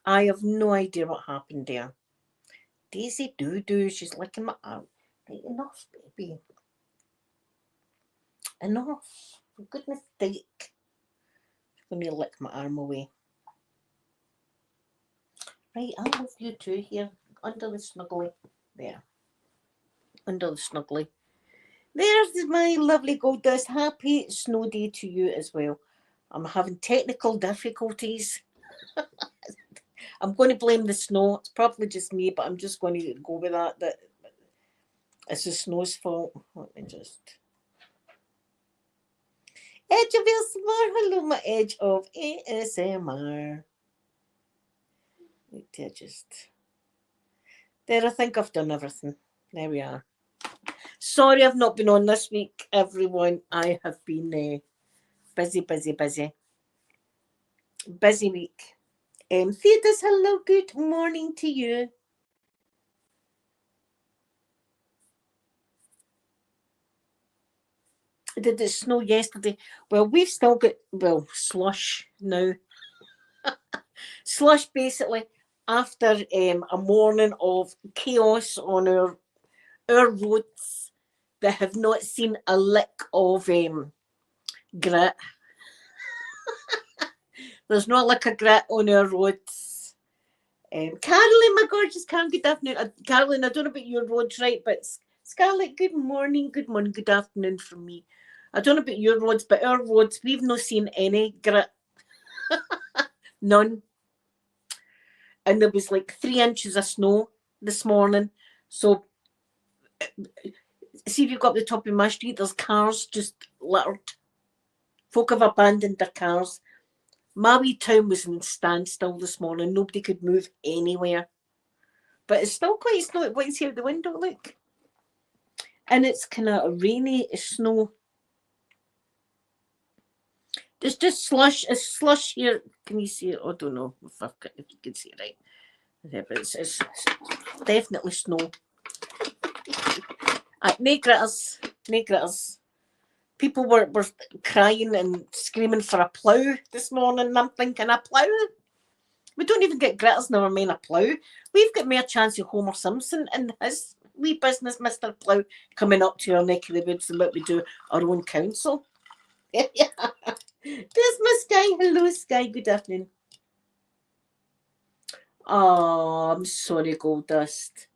I have no idea what happened there. Daisy Doo-Doo, she's licking my arm. Right, enough, baby. Enough. For goodness sake. I'm going to lick my arm away. Right, I'll move you two here. Under the snuggly. There. Under the snuggly. There's my lovely gold dust. Happy snow day to you as well. I'm having technical difficulties. I'm going to blame the snow. It's probably just me, but I'm just going to go with that it's the snow's fault. Let me just... Edge of ASMR. Hello, my edge of ASMR. There, I think I've done everything. There we are. Sorry I've not been on this week, everyone. I have been busy. Busy week. Theatres, hello, good morning to you. Did it snow yesterday? Well, we've still got, slush now. Slush, basically, after a morning of chaos on our roads that have not seen a lick of grit. There's no lick of grit on our roads. Caroline, my gorgeous Karen, good afternoon. Caroline, I don't know about your roads, right, but Scarlett, good morning, good afternoon from me. I don't know about your roads, but our roads, we've not seen any grit. None. And there was like 3 inches of snow this morning. So, see if you've got the top of my street, there's cars just littered. Folk have abandoned their cars. My wee town was in standstill this morning. Nobody could move anywhere. But it's still quite snowy. What is here at the window, look. And it's kind of a rainy snow. There's just slush. It's slush here. Can you see it? I don't know if you can see it right. Yeah, but it's definitely snow. No critters. People were crying and screaming for a plough this morning, and I'm thinking, a plough? We don't even get gritters, never mind a plough. We've got more chance of Homer Simpson and his wee business, Mr. Plough, coming up to our neck of the woods than what we do our own council. There's my Sky. Hello, Sky. Good afternoon. Oh, I'm sorry, Gold Dust.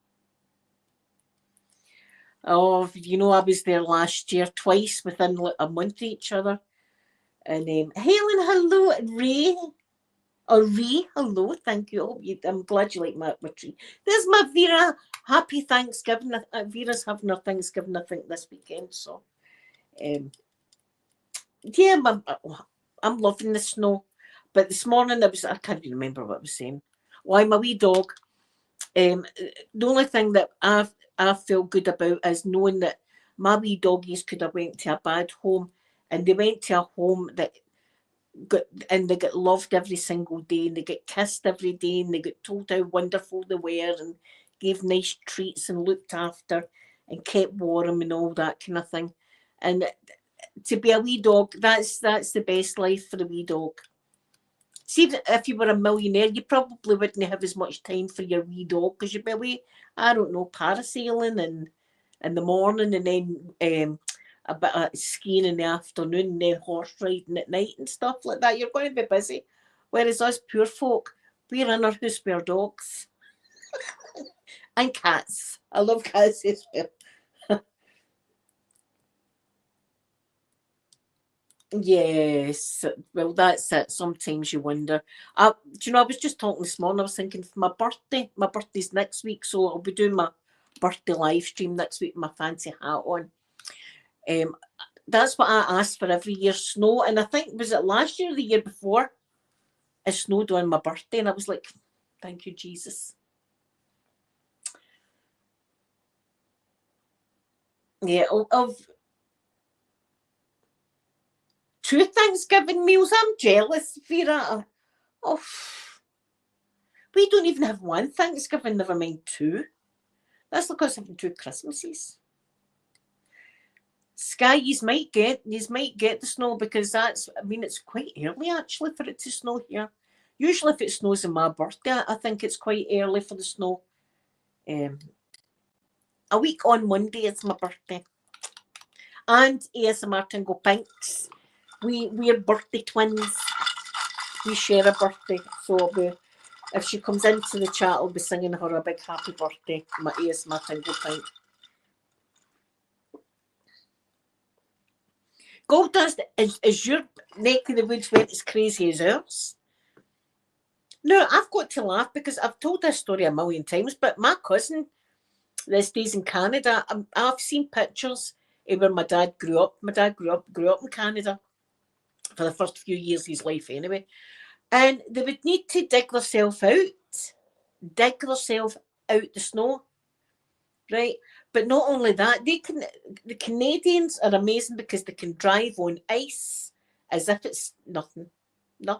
Oh, I was there last year twice within like a month of each other. And Helen, hello, and Ray. Ray, hello, thank you. I'm glad you like my tree. There's my Vera. Happy Thanksgiving. Vera's having her Thanksgiving, I think, this weekend. So, yeah, I'm loving the snow. But this morning, I can't even remember what I was saying. Why, my wee dog. The only thing that I feel good about is knowing that my wee doggies could have went to a bad home, and they went to a home that they get loved every single day, and they get kissed every day, and they get told how wonderful they were, and gave nice treats and looked after and kept warm and all that kind of thing. And to be a wee dog, that's the best life for a wee dog. See, if you were a millionaire, you probably wouldn't have as much time for your wee dog because you'd be away, I don't know, parasailing and in the morning, and then a bit of skiing in the afternoon, and then horse riding at night and stuff like that. You're going to be busy. Whereas us poor folk, we're in our house with our dogs. And cats. I love cats as well. Yes, well, that's it. Sometimes you wonder. Do you know, I was just talking this morning. I was thinking for my birthday. My birthday's next week, so I'll be doing my birthday live stream next week with my fancy hat on. That's what I asked for every year: snow. And I think, was it last year or the year before? It snowed on my birthday, and I was like, "Thank you, Jesus." Yeah, of 2 Thanksgiving meals. I'm jealous, Vera. Oh, we don't even have 1 Thanksgiving, never mind 2. That's like us having 2 Christmases. Sky, you might get the snow because it's quite early actually for it to snow here. Usually if it snows on my birthday, I think it's quite early for the snow. A week on Monday is my birthday. And ASMR Tingle Pinks. We're birthday twins. We share a birthday. So if she comes into the chat, I'll be singing her a big happy birthday, my ASMR Tingle Pink. Gold Dust, is your neck of the woods went as crazy as ours? No, I've got to laugh because I've told this story a million times, but my cousin that stays in Canada, I've seen pictures of where my dad grew up. My dad grew up in Canada for the first few years of his life anyway. And they would need to dig themselves out the snow, right? But not only that, the Canadians are amazing because they can drive on ice as if it's nothing. I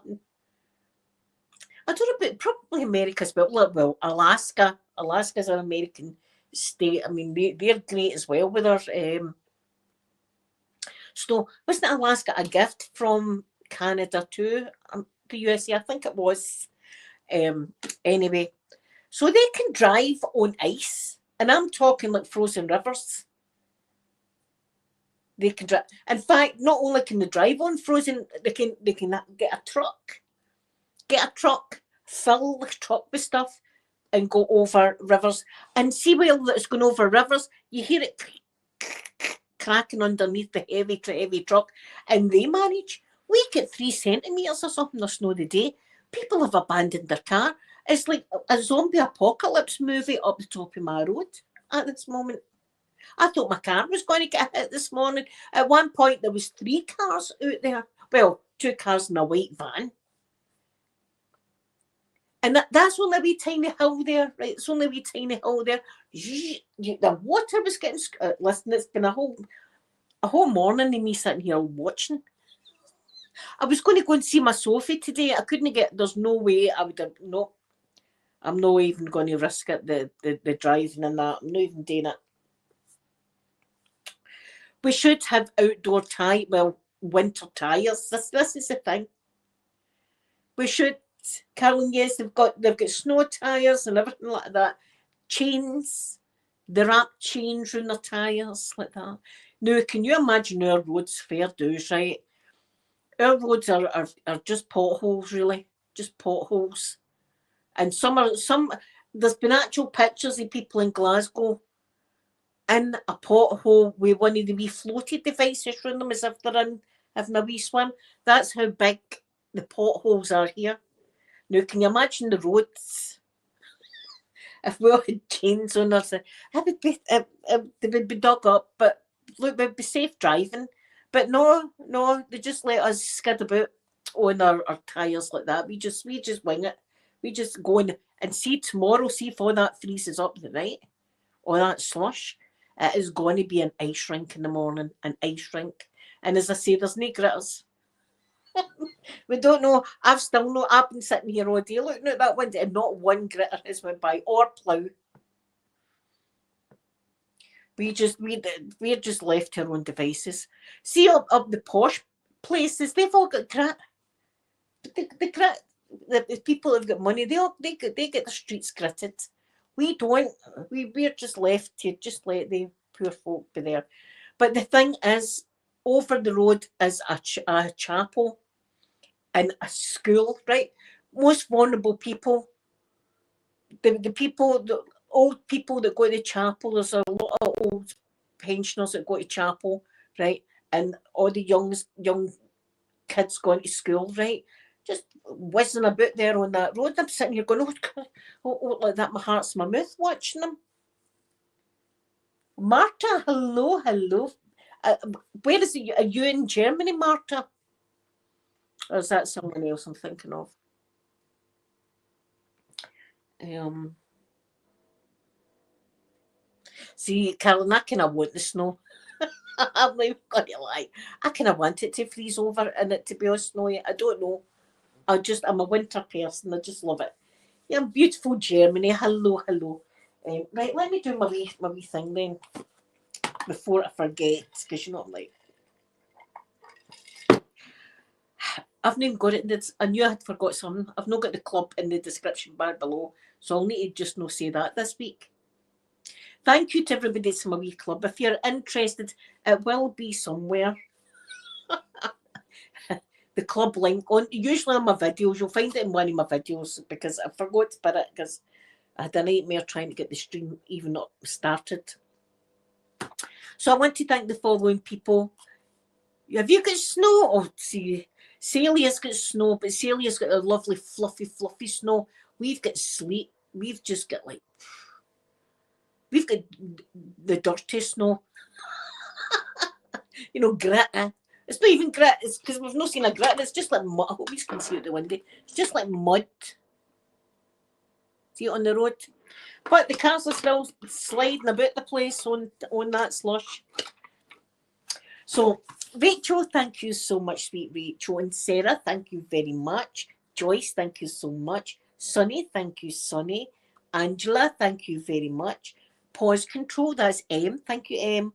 don't know about probably America's, but well, Alaska's an American state. I mean, they're great as well with their snow. Wasn't Alaska a gift from Canada to the USA? I think it was. Anyway, so they can drive on ice, and I'm talking like frozen rivers. They can drive. In fact, not only can they drive on frozen, they can get a truck, fill the truck with stuff, and go over rivers. And see while it's going over rivers, you hear it cracking underneath the heavy truck, and they manage. We get 3 centimeters or something of snow a day. People have abandoned their car. It's like a zombie apocalypse movie up the top of my road at this moment. I thought my car was going to get hit this morning. At one point, there was 3 cars out there. Well, 2 cars and a white van. And that's only a wee tiny hill there, right? It's only a wee tiny hill there. The water was getting... listen, it's been a whole morning of me sitting here watching. I was going to go and see my Sophie today. I couldn't get... There's no way I would have... No. I'm not even going to risk it, the driving and that. I'm not even doing it. We should have outdoor winter tyres. This is the thing. We should, Carolyn, yes, they've got snow tyres and everything like that. Chains. The wrap chains around the tyres like that. Now, can you imagine our roads fair dues, right? Our roads are just potholes, really. Just potholes. And there's been actual pictures of people in Glasgow in a pothole with one of the wee floaty devices around them as if they're having a wee swim. That's how big the potholes are here. Now, can you imagine the roads? If we all had chains on us, they would be dug up, but look, we'd be safe driving. But no, they just let us skid about on our tyres like that. We just wing it. We just go in and see tomorrow, see if all that freezes up the night, all that slush. It is going to be an ice rink in the morning, an ice rink. And as I say, there's no gritters. We don't know. I've been sitting here all day looking at that window and not one gritter has went by or plough. We're just left to our own devices. See up the posh places, they've all got grit. The grit. The people who've got money, they get the streets gritted. We don't. We're just left to just let the poor folk be there. But the thing is, over the road is a chapel and a school, right? Most vulnerable people, the old people that go to chapel, there's a lot of old pensioners that go to chapel, right? And all the young kids going to school, right? Just whizzing about there on that road. I'm sitting here going, oh, like that, my heart's in my mouth watching them. Marta, hello. Where is it? Are you in Germany, Marta? Or is that someone else I'm thinking of? See, Carolyn, I kind of want the snow. I'm not even going to lie. I kind of want it to freeze over and it to be all snowy. I don't know. I'm a winter person. I just love it. Yeah, beautiful Germany. Hello. Right, let me do my wee thing then before I forget, because you know I'm like. I've not even got it. I knew I had forgot something. I've not got the club in the description bar below, so I'll need to just no say that this week. Thank you to everybody that's in my wee club. If you're interested, it will be somewhere. The club link on usually on my videos. You'll find it in one of my videos because I forgot to put it because I had a nightmare trying to get the stream even up started. So I want to thank the following people. Have you got snow? Oh, see, Celia's got snow, but Celia's got a lovely, fluffy snow. We've got sleet. We've just got we've got the dirty snow. You know, gritty. It's not even grit. It's because we've not seen a grit. It's just like mud. I hope you can see out the window. It's just like mud. See it on the road. But the cars are still sliding about the place on that slush. So, Rachel, thank you so much, sweet Rachel. And Sarah, thank you very much. Joyce, thank you so much. Sunny, thank you, Sunny. Angela, thank you very much. Pause control, that's M. Thank you, M.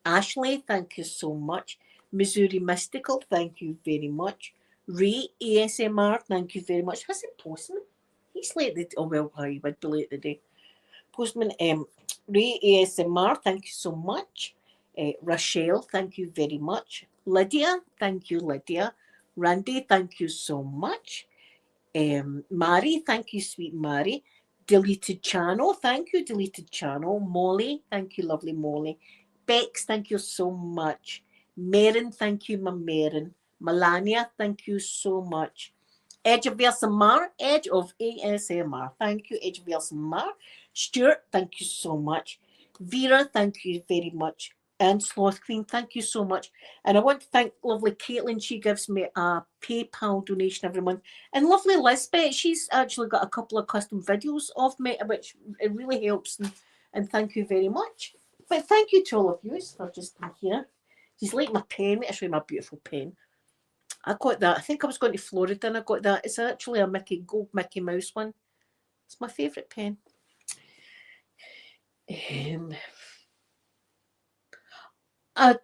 Ashley, thank you so much. Missouri Mystical, thank you very much. Ray ASMR, thank you very much. Has it Postman? He's late the day. Oh, well, he would be late the day. Postman Ray ASMR, thank you so much. Rochelle, thank you very much. Lydia, thank you, Lydia. Randy, thank you so much. Mary, thank you, sweet Mary. Deleted Channel, thank you, Deleted Channel. Molly, thank you, lovely Molly. Bex, thank you so much. Marin, thank you, my Marin. Melania, thank you so much. Edge of ASMR, Edge of ASMR. Thank you, Edge of ASMR. Stuart, thank you so much. Vera, thank you very much. And Sloth Queen, thank you so much. And I want to thank lovely Caitlin. She gives me a PayPal donation every month. And lovely Lisbeth, she's actually got a couple of custom videos of me, which it really helps. And thank you very much. But thank you to all of you for just being here. She's like my pen. Let me show you my beautiful pen. I got that. I think I was going to Florida and I got that. It's actually a gold Mickey Mouse one. It's my favourite pen. I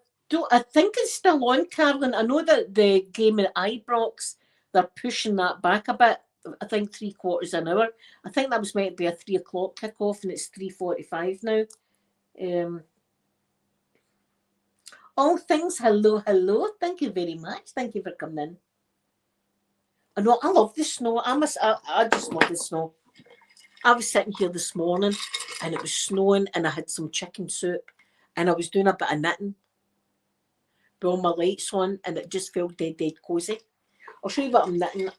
think it's still on, Carolyn. I know that the game at Ibrox, they're pushing that back a bit. I think 3/4 an hour. I think that was meant to be a 3 o'clock kickoff, and it's 3:45 now. All things, hello. Thank you very much. Thank you for coming in. I know I love the snow. I just love the snow. I was sitting here this morning, and it was snowing, and I had some chicken soup, and I was doing a bit of knitting. With all my lights on, and it just felt dead cosy. I'll show you what I'm knitting.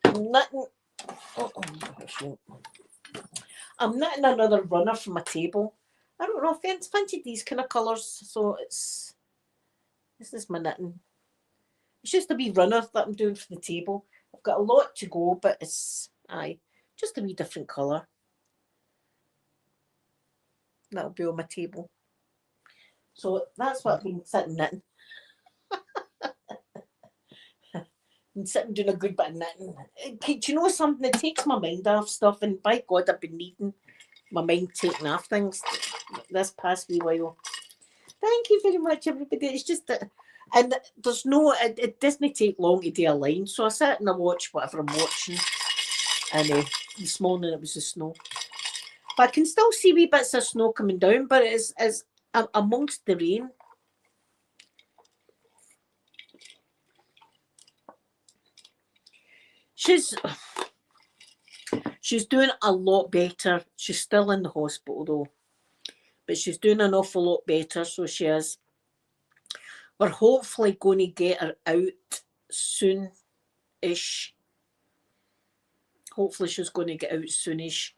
I'm knitting another runner for my table. I don't know, I fancied these kind of colours, so this is my knitting. It's just a wee runner that I'm doing for the table. I've got a lot to go, but it's just a wee different colour. That'll be on my table. So that's what I've been sitting knitting. I'm sitting doing a good bit of knitting. Do you know something? It takes my mind off stuff, and by God, I've been needing my mind taken off things this past wee while. Thank you very much, everybody. It's just that, and there's no, it doesn't take long to do a line. So I sit and I watch whatever I'm watching, and this morning it was the snow. But I can still see wee bits of snow coming down, but it's amongst the rain. She's doing a lot better. She's still in the hospital though, but she's doing an awful lot better. So she is. We're hopefully going to get her out soon-ish. Hopefully she's going to get out soonish.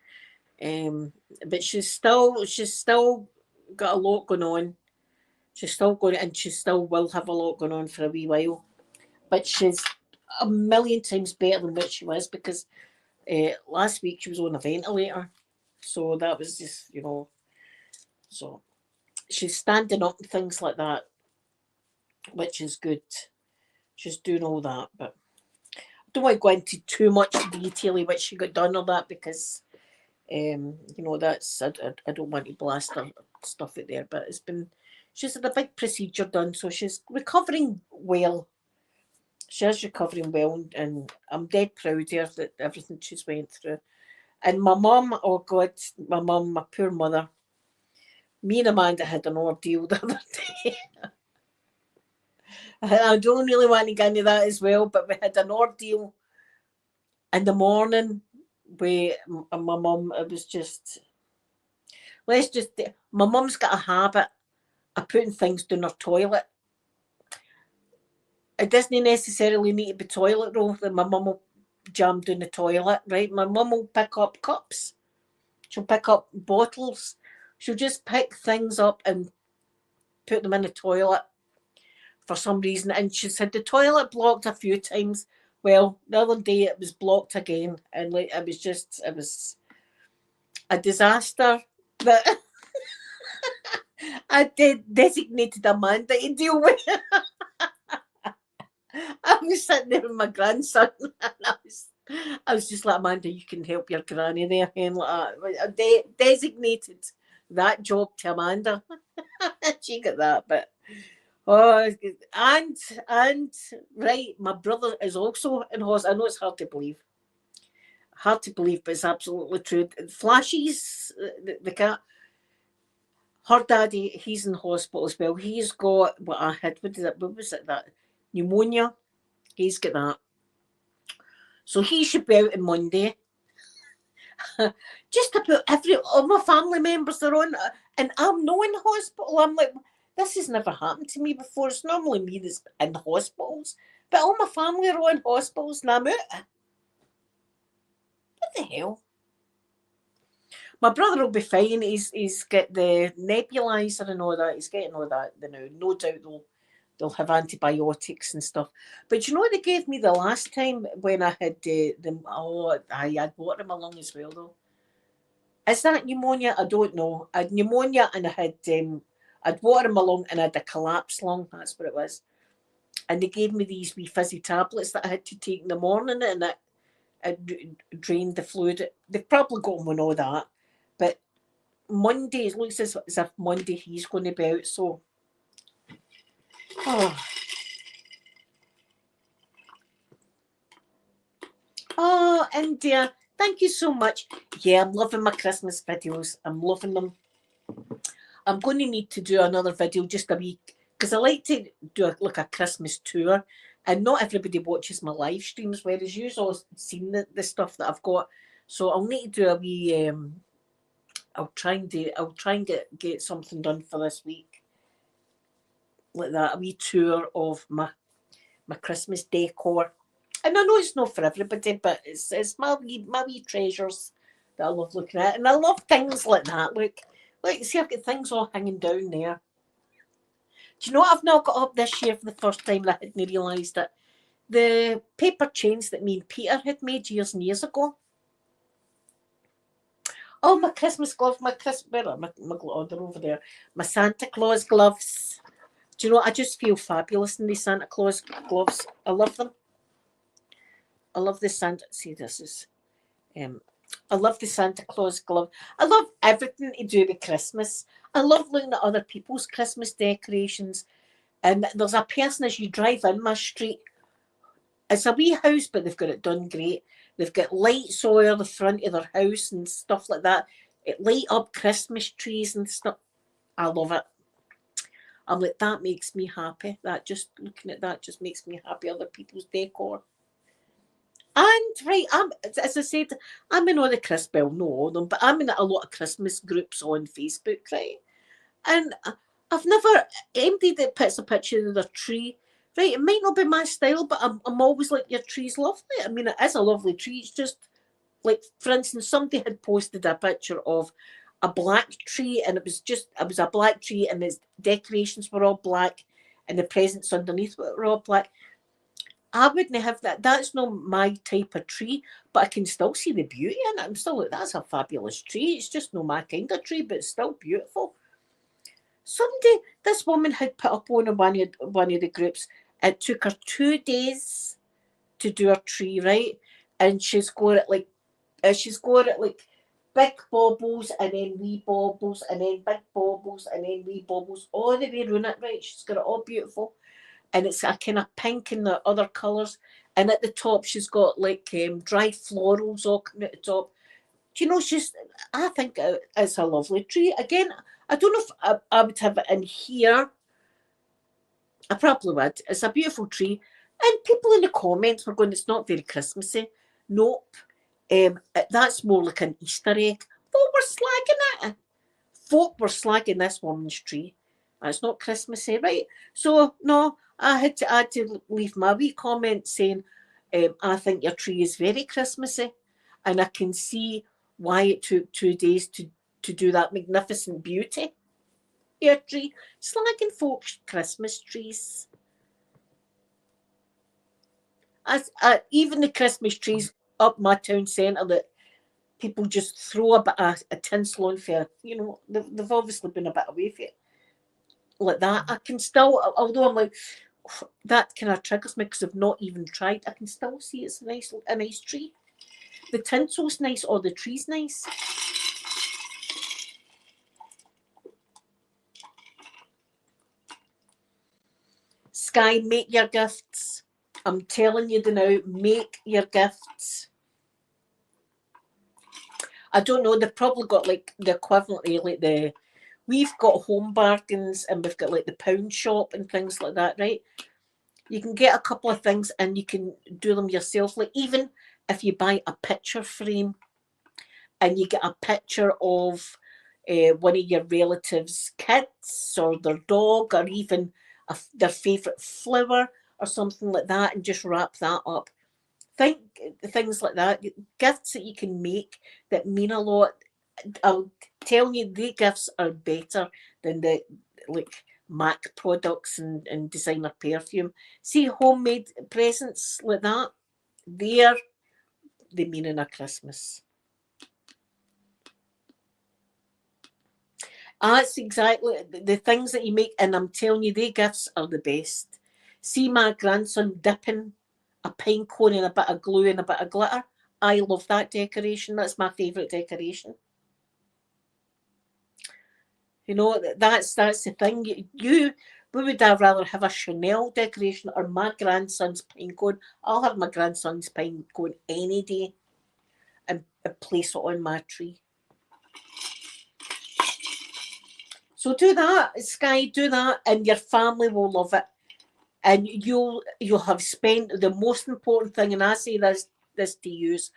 But she's still got a lot going on. She's still going to, and she still will have a lot going on for a wee while. But she's a million times better than what she was, because last week she was on a ventilator. So that was just, so she's standing up and things like that, which is good. She's doing all that, but I don't want to go into too much detail of what she got done or that, because that's I don't want to blast her stuff out there. But she's had a big procedure done, so she's recovering well. She is recovering well, and I'm dead proud of her that everything she's went through. And my mum, oh God, my mum, my poor mother. Me and Amanda had an ordeal the other day. I don't really want to get into that as well, but we had an ordeal in the morning where my mum, it was just, my mum's got a habit of putting things down her toilet. It doesn't necessarily need to be toilet roll that my mum will jam down the toilet, right? My mum will pick up cups. She'll pick up bottles. She'll just pick things up and put them in the toilet for some reason. And she's had the toilet blocked a few times. Well, the other day it was blocked again, and like it was a disaster that I designated Amanda to deal with. I was sitting there with my grandson, and I was just like, Amanda, you can help your granny there, and like that. I designated that job to Amanda. She got that, but oh, and right, my brother is also in hospital. I know it's hard to believe, but it's absolutely true. Flashes, the cat, her daddy, he's in hospital as well. He's got what I had. What was it? That pneumonia. He's got that. So he should be out on Monday. Just about all my family members are on, and I'm not in hospital. I'm like, this has never happened to me before. It's normally me that's in hospitals, but all my family are all in hospitals, and I'm out. What the hell? My brother will be fine. He's got the nebulizer and all that. He's getting all that now. No doubt they'll have antibiotics and stuff. But you know what they gave me the last time when I had them? Oh, I had water in my lung as well though. Is that pneumonia? I don't know. I had pneumonia and I'd water in my lung and I had a collapsed lung. That's what it was. And they gave me these wee fizzy tablets that I had to take in the morning, and it drained the fluid. They've probably got them and all that. But Monday, it looks as if Monday he's going to be out. So, oh, India, thank you so much. Yeah, I'm loving my Christmas videos. I'm loving them. I'm going to need to do another video just a week because I like to do a Christmas tour, and not everybody watches my live streams, whereas you've all seen the stuff that I've got. So I'll need to do a wee. I'll try and get something done for this week, like that, a wee tour of my Christmas decor. And I know it's not for everybody, but it's my wee treasures that I love looking at, and I love things like that. Look, see, I've got things all hanging down there. Do you know what I've now got up this year for the first time that I hadn't realised it? The paper chains that me and Peter had made years and years ago. Oh, my Christmas gloves, where are my gloves? They're over there. My Santa Claus gloves. Do you know what? I just feel fabulous in these Santa Claus gloves. I love them. I love the Santa. See, this is. I love the Santa Claus glove. I love everything to do with Christmas. I love looking at other people's Christmas decorations. And there's a person as you drive in my street. It's a wee house, but they've got it done great. They've got lights all over the front of their house and stuff like that. It light up Christmas trees and stuff. I love it. I'm like, that makes me happy. That just looking at that just makes me happy. Other people's decor. And right, as I said, I'm in all the not all of them, but I'm in a lot of Christmas groups on Facebook, right? And I've never anybody that puts a picture of their tree. Right, it might not be my style, but I'm always like, your tree's lovely. I mean, it is a lovely tree. It's just like, for instance, somebody had posted a picture of a black tree, and it was a black tree, and its decorations were all black, and the presents underneath were all black. I wouldn't have that. That's not my type of tree, but I can still see the beauty in it. I'm still like, that's a fabulous tree. It's just not my kind of tree, but it's still beautiful. This woman had put up on one of the groups. It took her 2 days to do her tree, right? And she's got it like big baubles and then wee baubles and then big baubles and then wee baubles all the way around it, right? She's got it all beautiful. and it's a kind of pink and the other colours. And at the top, she's got like dried florals all coming at the top. Do you know, I think it's a lovely tree. Again, I don't know if I would have it in here. I probably would. It's a beautiful tree. And people in the comments were going, it's not very Christmassy. Nope. That's more like an Easter egg. Folk were slagging it. Folk were slagging this woman's tree. It's not Christmassy, right? So, no, I had to leave my wee comment saying, I think your tree is very Christmassy. And I can see why it took 2 days to do that magnificent beauty. Your tree. Slagging folks' Christmas trees. Even the Christmas trees up my town centre that people just throw a bit of a tinsel on for, you know, they've obviously been a bit away from it. Like that, I can still, although I'm like, that kind of triggers me because I've not even tried, I can still see it's a nice tree. The tinsel's nice or the tree's nice. Sky, make your gifts. I'm telling you now, make your gifts. I don't know, they've probably got like the equivalent of like we've got Home Bargains and we've got like the pound shop and things like that, right? You can get a couple of things and you can do them yourself. Like even if you buy a picture frame and you get a picture of one of your relatives' kids or their dog or even their favourite flower or something like that and just wrap that up. Think things like that, gifts that you can make that mean a lot. I'll tell you, the gifts are better than the like MAC products and designer perfume. See, homemade presents like that, they're the meaning of Christmas. That's exactly the things that you make, and I'm telling you, the gifts are the best. See my grandson dipping a pine cone in a bit of glue and a bit of glitter. I love that decoration. That's my favourite decoration. You know, that's the thing. Would I rather have a Chanel decoration or my grandson's pine cone? I'll have my grandson's pine cone any day and place it on my tree. So do that, Sky, do that, and your family will love it. And you'll have spent the most important thing, and I say this to use.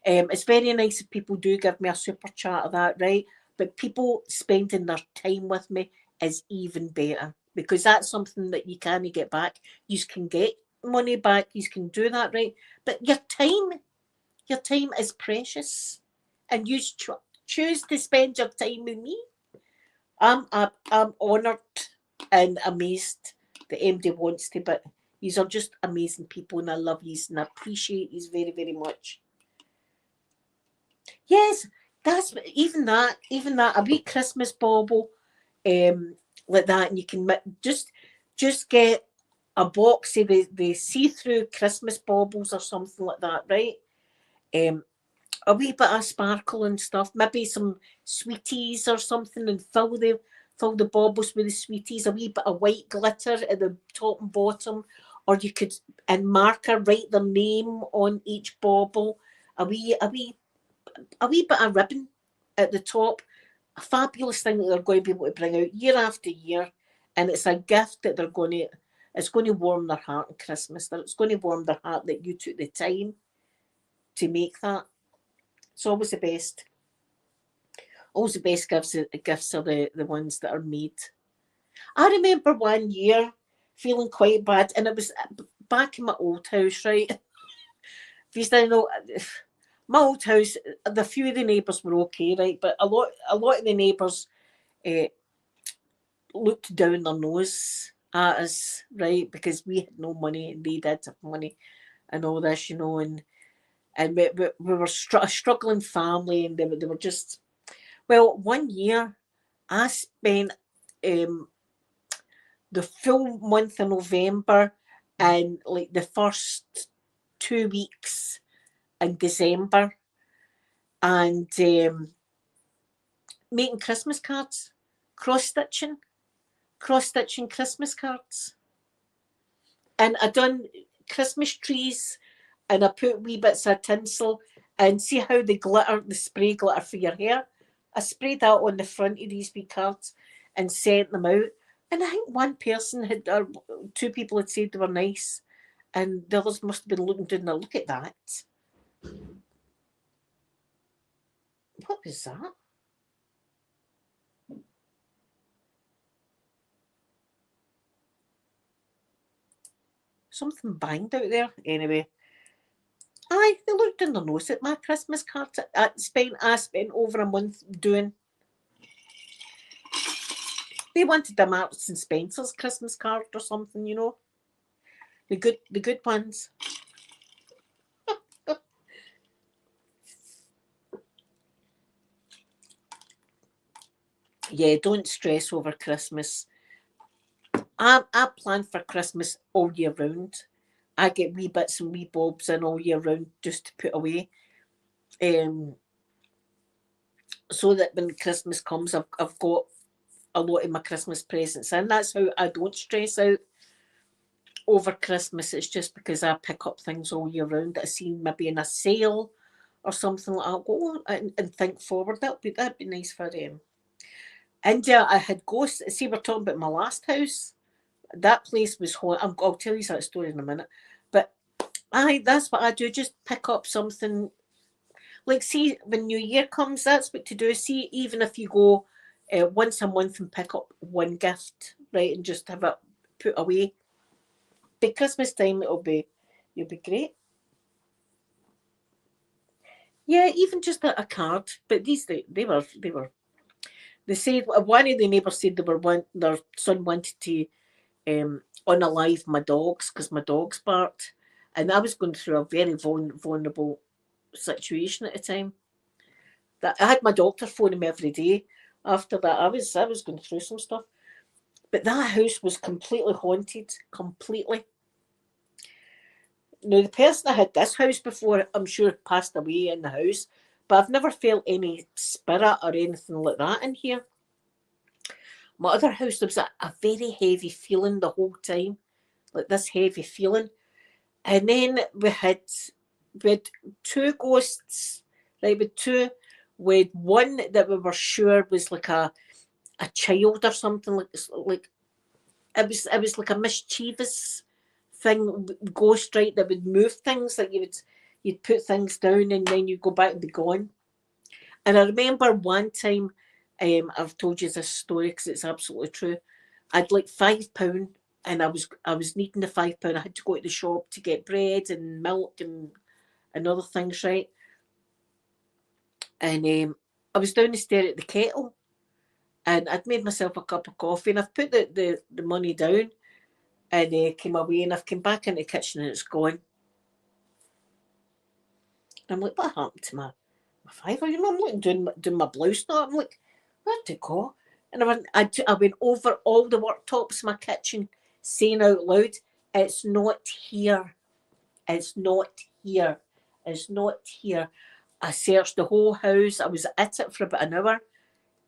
It's very nice if people do give me a super chat of that, right? But people spending their time with me is even better because that's something that you can't get back. You can get money back, you can do that, right? But your time is precious, and you choose to spend your time with me. I'm honoured and amazed that MD wants to, but these are just amazing people and I love yous and I appreciate yous very, very much. Yes, that's even that, a wee Christmas bauble, like that, and you can just get a box of the see-through Christmas baubles or something like that, right? A wee bit of sparkle and stuff, maybe some sweeties or something, and fill the baubles with the sweeties, a wee bit of white glitter at the top and bottom, or you could in marker write their name on each bauble, a wee bit of ribbon at the top, a fabulous thing that they're going to be able to bring out year after year, and it's a gift that it's going to warm their heart on Christmas. That it's going to warm their heart that you took the time to make that. It's always the best. Always the best gifts are the ones that are made. I remember one year feeling quite bad, and it was back in my old house, right? Because I know my old house, the few of the neighbours were okay, right? But a lot of the neighbours looked down their nose at us, right? Because we had no money and they did have money and all this, you know, and we were a struggling family, and they were just, well, one year I spent the full month of November and like the first 2 weeks in December and making Christmas cards, cross stitching Christmas cards. And I done Christmas trees, and I put wee bits of tinsel, and see how the glitter, the spray glitter for your hair. I sprayed that on the front of these wee cards and sent them out. And I think one person had, or two people had said they were nice, and the others must have been looking down there. Look at that. What was that? Something banged out there. Anyway, aye, they looked in their nose at my Christmas cards. I spent over a month doing. They wanted a Marks and Spencer's Christmas card or something, you know. The good ones. Yeah, don't stress over Christmas. I plan for Christmas all year round. I get wee bits and wee bobs in all year round just to put away. Um, so that when Christmas comes, I've got a lot of my Christmas presents in. That's how I don't stress out over Christmas. It's just because I pick up things all year round that I see maybe in a sale or something like that. I'll go and think forward. That'd be nice for them. India, I had ghosts. See, we're talking about my last house. That place was haunted. I'll tell you that story in a minute. But that's what I do. Just pick up something. Like, see, when New Year comes, that's what to do. See, even if you go once a month and pick up one gift, right, and just have it put away. By Christmas time, you'll be great. Yeah, even just a card. But they said one of the neighbours said their son wanted to unalive my dogs because my dogs barked, and I was going through a very vulnerable situation at the time. That I had my doctor phoning me every day. After that, I was going through some stuff, but that house was completely haunted, completely. Now the person that had this house before, I'm sure, passed away in the house, but I've never felt any spirit or anything like that in here. My other house, there was a very heavy feeling the whole time, like this heavy feeling. And then we had two ghosts, like with two, with one that we were sure was like a child or something, like it was like a mischievous thing, ghost, right, that would move things, like you'd put things down and then you'd go back and be gone. And I remember one time, I've told you this story because it's absolutely true. I'd like £5 and I was needing the £5. I had to go to the shop to get bread and milk and other things, right? And I was down the stair at the kettle and I'd made myself a cup of coffee and I've put the money down and came away and I've come back in the kitchen and it's gone. And I'm like, what happened to my fiver? You know, I'm looking doing my blouse now. I'm like, where'd it go? And I went over all the worktops in my kitchen, saying out loud, it's not here. It's not here. It's not here. I searched the whole house. I was at it for about an hour.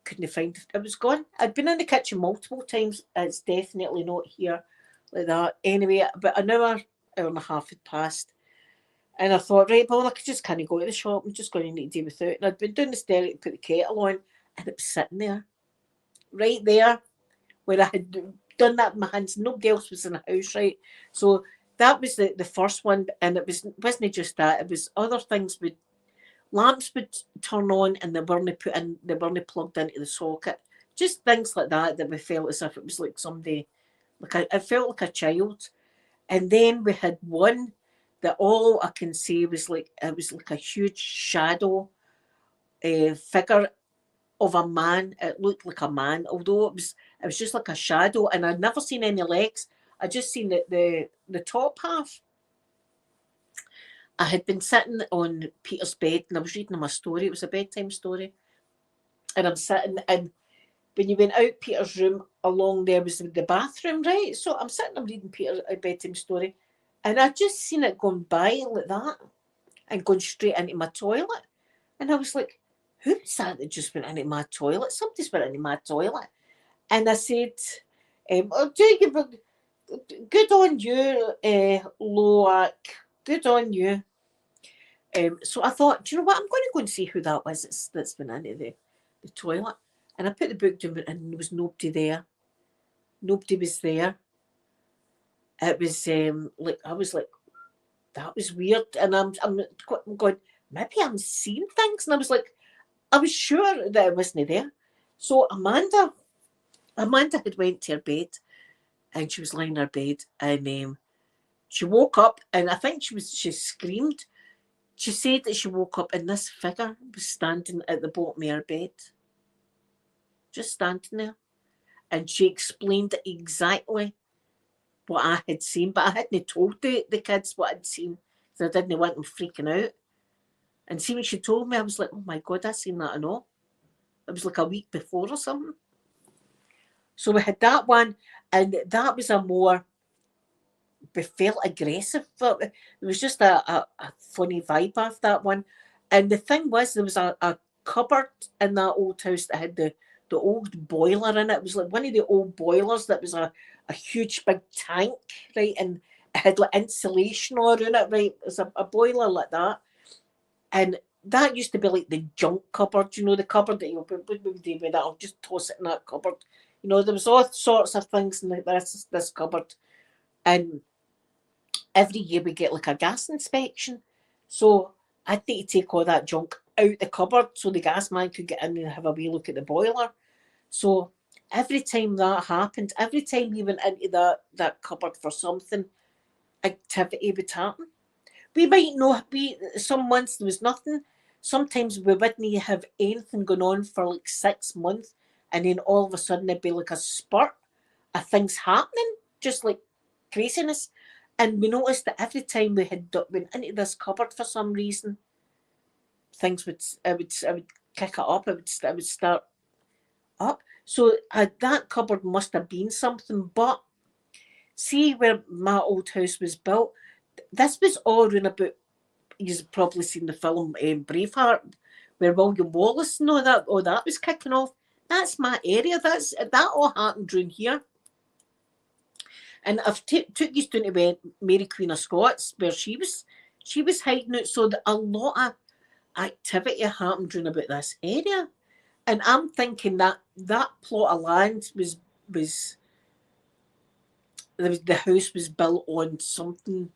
Couldn't find it. It was gone. I'd been in the kitchen multiple times. It's definitely not here like that. Anyway, about an hour and a half had passed. And I thought, right, well, I could just kind of go to the shop. I'm just going to need to do without it. And I'd been down the stair to put the kettle on, and it was sitting there, right there, where I had done that with my hands. Nobody else was in the house, right? So that was the first one, and wasn't just that. It was other things. Lamps would turn on, and they weren't plugged into the socket. Just things like that we felt as if it was like somebody, I felt like a child. And then we had one that all I can say was like it was like a huge shadow figure of a man. It looked like a man, although it was just like a shadow, and I'd never seen any legs. I just seen the top half. I had been sitting on Peter's bed and I was reading him a story. It was a bedtime story, and I'm sitting, and when you went out Peter's room, along there was the bathroom, right? So I'm sitting, I'm reading Peter's bedtime story, and I just seen it going by like that and going straight into my toilet. And I was like, who was that just went into my toilet? Somebody's went into my toilet. And I said, oh, good on you, Loak. Good on you. So I thought, do you know what? I'm going to go and see who that was that's been into the toilet. And I put the book down and there was nobody there. Nobody was there. It was like I was like, that was weird. And I'm going, maybe I'm seeing things. And I was like, I was sure that it wasn't there. So Amanda had went to her bed and she was lying in her bed and she woke up and I think she screamed. She said that she woke up and this figure was standing at the bottom of her bed. Just standing there. And she explained exactly what I had seen, but I hadn't told the kids what I'd seen because I didn't want them freaking out. And see, when she told me, I was like, oh my God, I seen that and all. It was like a week before or something. So we had that one, and that was a more, we felt aggressive. It was just a funny vibe of that one. And the thing was, there was a cupboard in that old house that had the old boiler in it. It was like one of the old boilers that was a huge big tank, right? And it had like insulation all around it, right? It was a boiler like that. And that used to be like the junk cupboard, you know, the cupboard that you what would we do with that? I'll just toss it in that cupboard. You know, there was all sorts of things in this cupboard. And every year we get like a gas inspection. So I'd need to take all that junk out the cupboard so the gas man could get in and have a wee look at the boiler. So every time that happened, every time we went into that cupboard for something, activity would happen. We might not be, some months there was nothing. Sometimes we wouldn't have anything going on for like 6 months, and then all of a sudden it'd be like a spurt of things happening, just like craziness. And we noticed that every time we had went into this cupboard for some reason, things would I would kick it up. It would start up. So that cupboard must have been something. But see where my old house was built. This was all around about. You've probably seen the film Braveheart, where William Wallace and all that was kicking off. That's my area. That all happened during here. And I've took you to Mary Queen of Scots, where she was hiding out. So that a lot of activity happened during about this area. And I'm thinking that plot of land was the house was built on something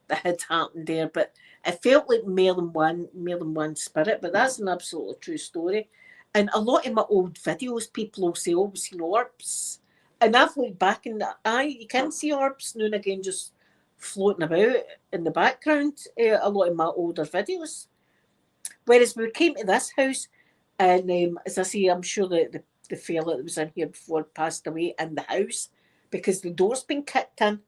that had happened there, but it felt like more than one spirit. But that's an absolutely true story. And a lot of my old videos, people will say, "Oh, we've seen orbs," and I've looked back and you can see orbs now and again just floating about in the background. A lot of my older videos. Whereas we came to this house, and as I say, I'm sure that the fella that was in here before passed away in the house because the door's been kicked in.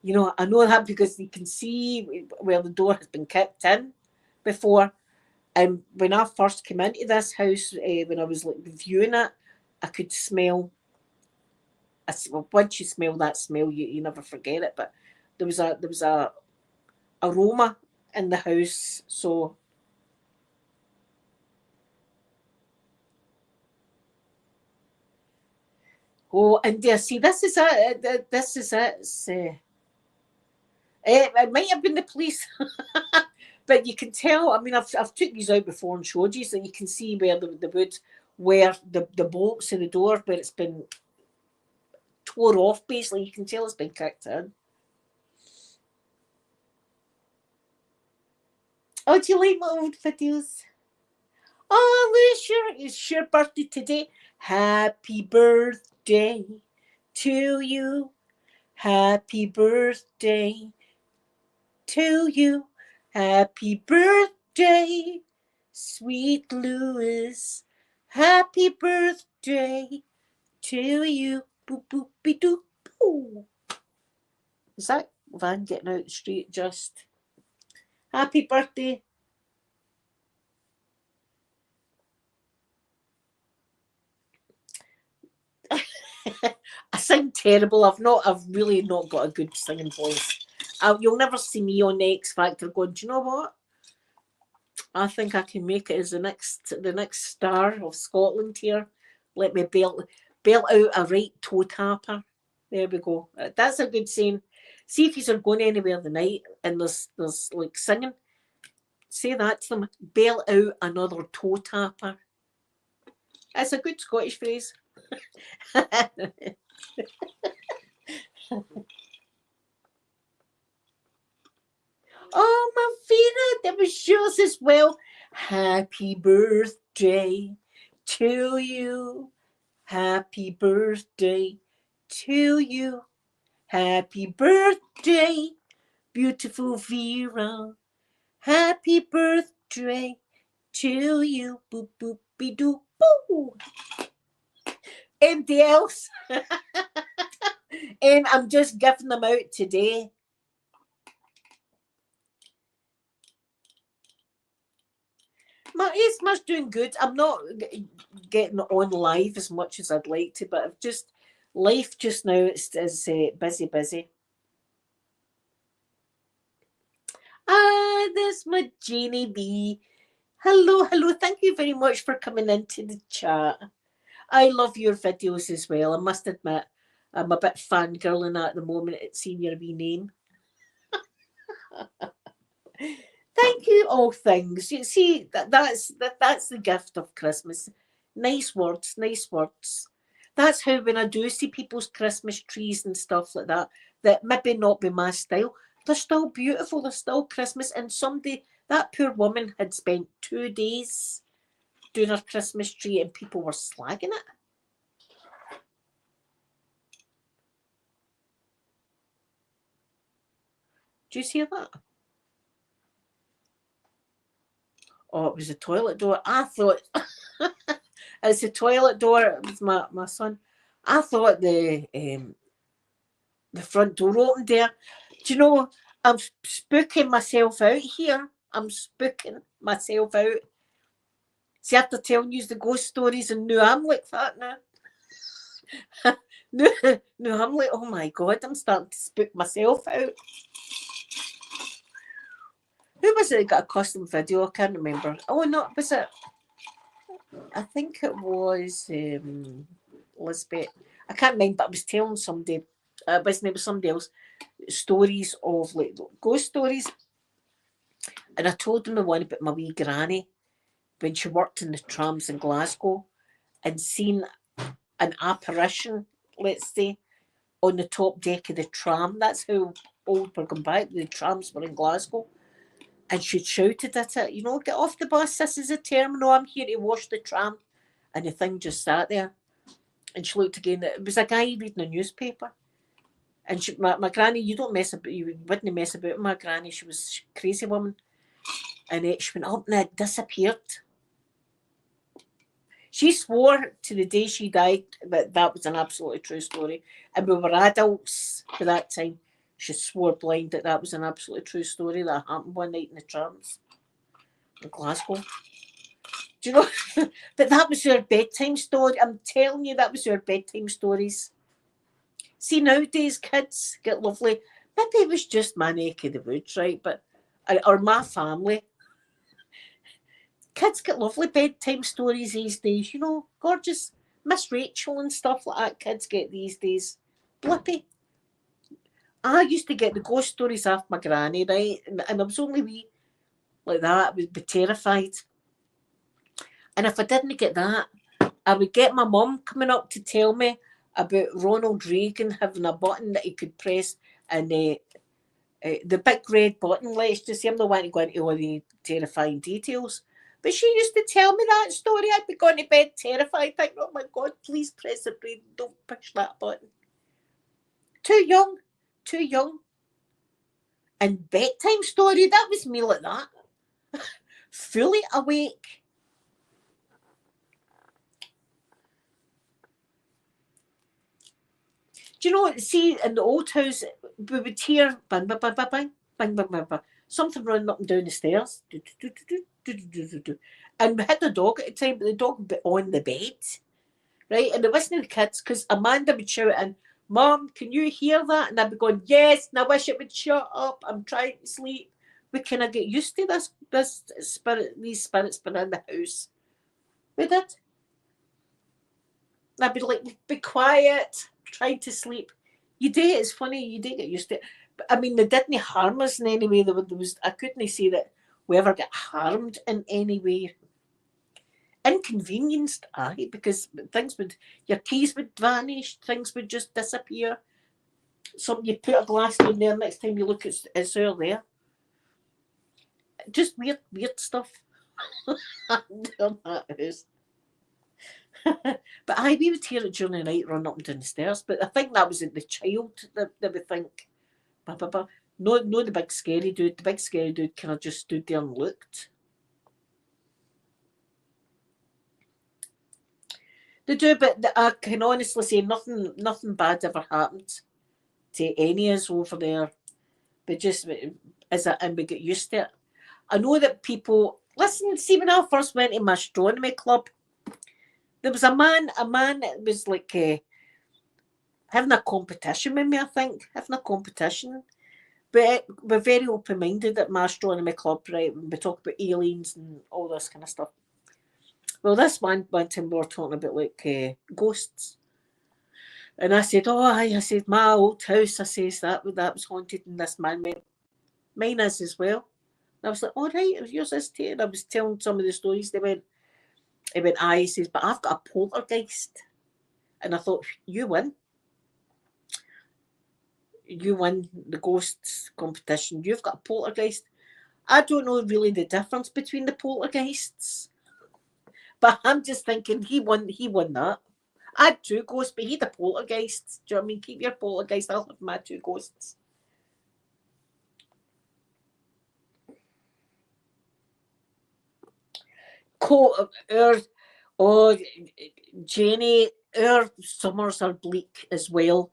You know, I know that because you can see where the door has been kicked in before. And when I first came into this house, when I was like viewing it, I could smell. Well, once you smell that smell, you never forget it. But there was a aroma in the house, so. Oh, and yeah, see, this is it. This is it. It might have been the police, but you can tell. I mean, I've took these out before and showed you, so you can see where the wood, where the bolts in the door, where it's been tore off. Basically, you can tell it's been kicked in. Oh, do you like my old videos? Oh, it's your birthday today. Happy birthday to you. Happy birthday to you. Happy birthday, sweet Louis. Happy birthday to you. Boop boop be doop boo. Is that van getting out the street just? Happy birthday. I sing terrible. I've really not got a good singing voice. You'll never see me on the X Factor going, do you know what? I think I can make it as the next star of Scotland here. Let me belt out a right toe tapper. There we go. That's a good saying. See if you're going anywhere the night and there's like singing. Say that to them. Bail out another toe tapper. That's a good Scottish phrase. Oh, my favourite, that was yours as well. Happy birthday to you. Happy birthday to you. Happy birthday, beautiful Vera. Happy birthday to you. Boop, boop, be doo, boo. Anybody else? And I'm just giving them out today. It's doing good. I'm not getting on live as much as I'd like to, but I've just life just now is busy. There's my Jeannie B. Hello. Thank you very much for coming into the chat. I love your videos as well. I must admit, I'm a bit fangirling at the moment at seeing your wee name. Thank you, all things. You see, that's the gift of Christmas. Nice words, nice words. That's how when I do see people's Christmas trees and stuff like that maybe not be my style, they're still beautiful. They're still Christmas. And somebody, that poor woman had spent 2 days doing her Christmas tree, and people were slagging it. Do you see that? Oh, it was the toilet door. I thought it's the toilet door. It was my son. I thought the front door opened there. Do you know, I'm spooking myself out here. I'm spooking myself out. See, after telling you the ghost stories, and now I'm like that now. no, I'm like, oh my God, I'm starting to spook myself out. Who was it that got a custom video? I can't remember. Oh, no, was it? I think it was Elizabeth. I can't remember, but I was telling somebody, it was somebody else, stories of like ghost stories. And I told them the one about my wee granny when she worked in the trams in Glasgow and seen an apparition, let's say, on the top deck of the tram. That's how old we're going back. The trams were in Glasgow. And she shouted at it, get off the bus. This is a terminal. I'm here to wash the tram. And the thing just sat there. And she looked again. It was a guy reading a newspaper. And my granny, you wouldn't mess about with my granny. She was a crazy woman. And she went up and it disappeared. She swore to the day she died that was an absolutely true story. And we were adults by that time. She swore blind that was an absolutely true story that happened one night in the trams in Glasgow. Do you know? But that was your bedtime story. I'm telling you, that was your bedtime stories. See, nowadays kids get lovely. Maybe it was just my neck of the woods, right? But or my family. Kids get lovely bedtime stories these days. Gorgeous Miss Rachel and stuff like that. Kids get these days. Blippy. I used to get the ghost stories off my granny, right? And I was only wee like that. I would be terrified. And if I didn't get that, I would get my mum coming up to tell me about Ronald Reagan having a button that he could press, and the big red button. Let's just say I'm not wanting to go into all the terrifying details. But she used to tell me that story. I'd be going to bed terrified, thinking, oh my God, please press the brain. Don't push that button. Too young. And bedtime story, that was me like that. Fully awake. Do you know, see, in the old house, we would hear bang, bang, bang, bang, bang, bang, bang, bang, bang. Something running up and down the stairs. And we had a dog at the time, but the dog would be on the bed. Right? And there wasn't the kids, because Amanda would shout in, Mom, can you hear that? And I'd be going, yes, and I wish it would shut up. I'm trying to sleep. We kind of get used to these spirits being in the house. We did. And I'd be like, be quiet, trying to sleep. You do. It's funny. You do get used to it. But I mean, they didn't harm us in any way. There was. I couldn't say that we ever get harmed in any way. Inconvenienced, aye, because things would, your keys would vanish, things would just disappear. Some you put a glass down there, next time you look, it's all there. Just weird stuff. Down that house. But aye, we would hear it during the night, run up and down the stairs. But I think that was the child that would think, bah, bah, bah. No, the big scary dude. The big scary dude kind of just stood there and looked. They do, but I can honestly say nothing bad ever happened to any of us over there. But just and we get used to it. I know that people listen. See, when I first went to my astronomy club, there was a man that was like having a competition with me. I think having a competition, but we're very open minded at my astronomy club, right? When we talk about aliens and all this kind of stuff. Well, this one time we were talking about like ghosts. And I said, oh, I said, my old house, I says, that was haunted. And this man went, mine is as well. And I was like, all right, yours is too. And I was telling some of the stories. He went, aye, he says, but I've got a poltergeist. And I thought, you win. You win the ghosts competition. You've got a poltergeist. I don't know really the difference between the poltergeists. But I'm just thinking he won that. I had two ghosts, but he had a poltergeist. Do you know what I mean? Keep your poltergeist. I'll have my two ghosts. Jenny, our summers are bleak as well.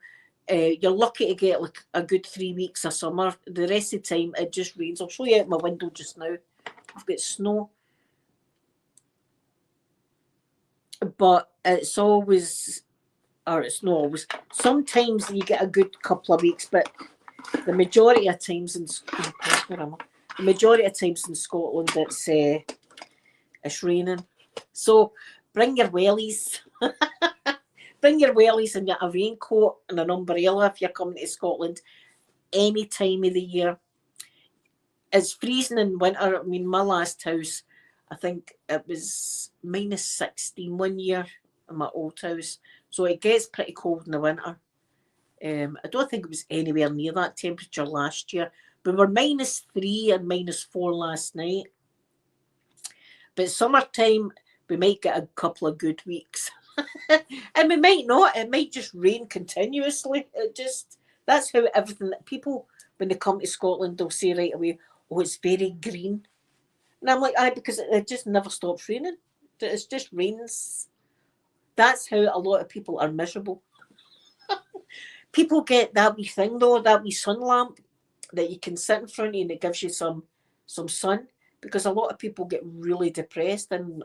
You're lucky to get like a good 3 weeks of summer. The rest of the time it just rains. I'll show you out my window just now. I've got snow. But it's always, or it's not always, sometimes you get a good couple of weeks, but the majority of times in Scotland it's raining. So bring your wellies. Bring your wellies and a raincoat and an umbrella if you're coming to Scotland any time of the year. It's freezing in winter. I mean, my last house, I think it was minus 16 one year in my old house. So it gets pretty cold in the winter. I don't think it was anywhere near that temperature last year. We were -3 and -4 last night. But summertime, we might get a couple of good weeks. And we might not. It might just rain continuously. That's how everything that people, when they come to Scotland, they'll say right away, oh, it's very green. And I'm like, aye, because it just never stops raining. It just rains. That's how a lot of people are miserable. People get that wee thing though, that wee sun lamp that you can sit in front of you and it gives you some sun, because a lot of people get really depressed, and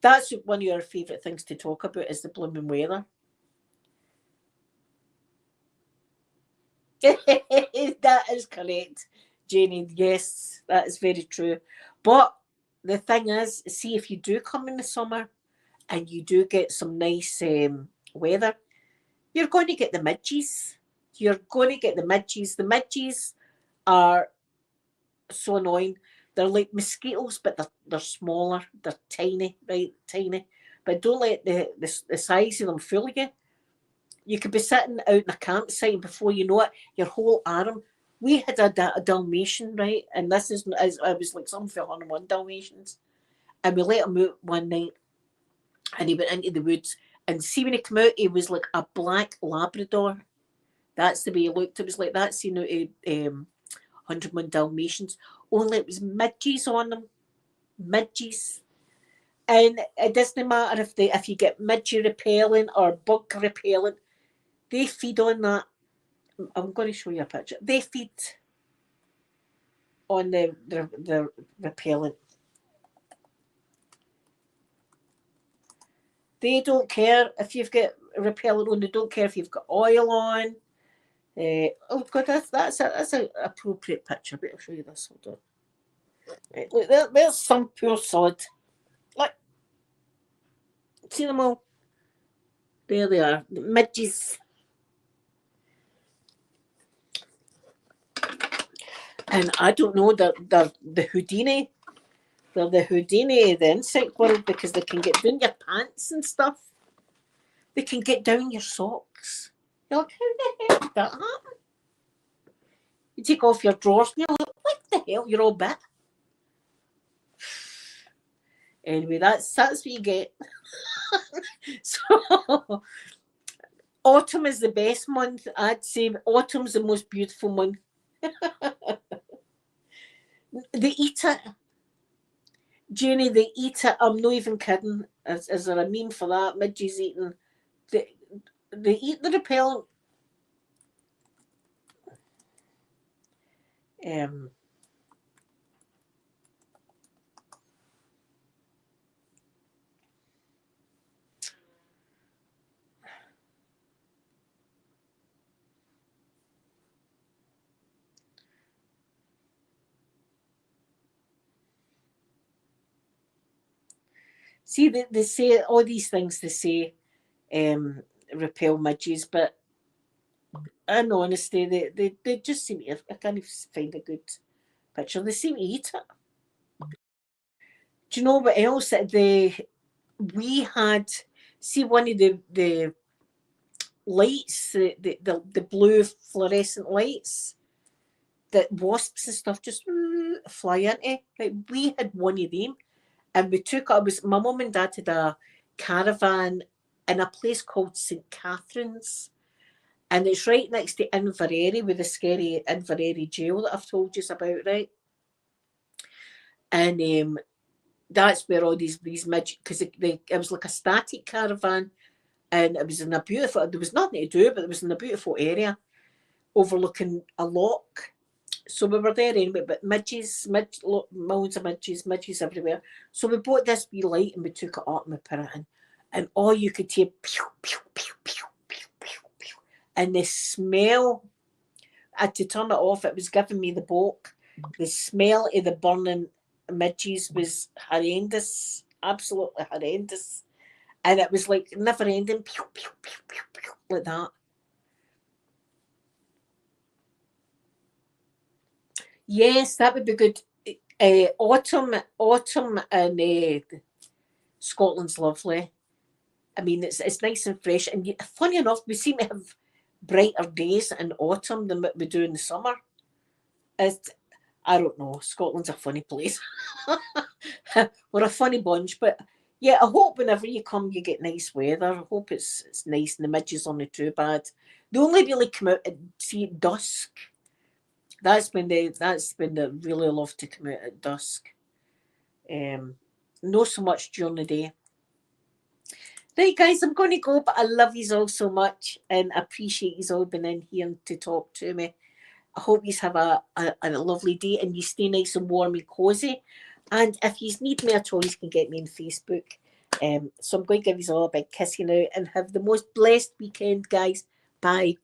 that's one of your favourite things to talk about is the blooming weather. That is correct, Janie. Yes, that is very true. But the thing is, see, if you do come in the summer and you do get some nice weather, you're going to get the midges. You're going to get the midges. The midges are so annoying. They're like mosquitoes, but they're smaller. They're tiny, right? Tiny. But don't let the size of them fool you. You could be sitting out in a campsite and before you know it, your whole arm. We had a Dalmatian, right? And this is, I was like some 101 Dalmatians. And we let him out one night and he went into the woods. And see, when he came out, he was like a black Labrador. That's the way he looked. It was like that scene out of 101 Dalmatians. Only it was midges on them. Midges. And it doesn't matter if you get midge repellent or bug repellent. They feed on that. I'm going to show you a picture. They feed on the repellent. They don't care if you've got repellent on. They don't care if you've got oil on. Oh God, that's an appropriate picture. But I'll show you this. Hold on. Right, look, there's some poor sod. Look, see them all. There they are, the midges. And I don't know, they're the Houdini. They're the Houdini of the insect world because they can get down your pants and stuff. They can get down your socks. You're like, how the hell did that happen? You take off your drawers and you're like, what the hell? You're all bit. Anyway, that's what you get. So autumn is the best month. I'd say autumn's the most beautiful month. They eat it. Jenny, they eat it. I'm not even kidding. Is there a meme for that? Midges eating. They eat the repellent. See, they say all these things. They say repel midges, but in honesty, they just seem to. I can't even find a good picture. They seem to eat it. Do you know what else? We had, see, one of the lights, the blue fluorescent lights that wasps and stuff just fly into. Like, we had one of them, and we took it. It was my mum and dad had a caravan in a place called St Catherine's, and it's right next to Inverary, with the scary Inverary jail that I've told you about, right? And that's where all these midgets, because it was like a static caravan, and it was in a beautiful. There was nothing to do, but it was in a beautiful area overlooking a loch. So we were there anyway, but mounds of midges everywhere. So we bought this wee light and we took it up and we put it in, and all you could hear pew pew pew pew pew pew pew, and the smell. I had to turn it off. It was giving me the balk. The smell of the burning midges was horrendous, absolutely horrendous, and it was like never ending, pew pew pew pew pew, like that. Yes, that would be good. Autumn in Scotland's lovely. I mean, it's nice and fresh. And funny enough, we seem to have brighter days in autumn than what we do in the summer. It's, I don't know. Scotland's a funny place. We're a funny bunch, but yeah, I hope whenever you come, you get nice weather. I hope it's nice and the midges aren't too bad. They only really come out at see at dusk. That's when they really love to come out at dusk. Not so much during the day. Right, guys, I'm going to go, but I love you all so much and appreciate you all being in here to talk to me. I hope you have a lovely day and you stay nice and warm and cozy. And if you need me at all, you can get me on Facebook. So I'm going to give you all a big kiss now and have the most blessed weekend, guys. Bye.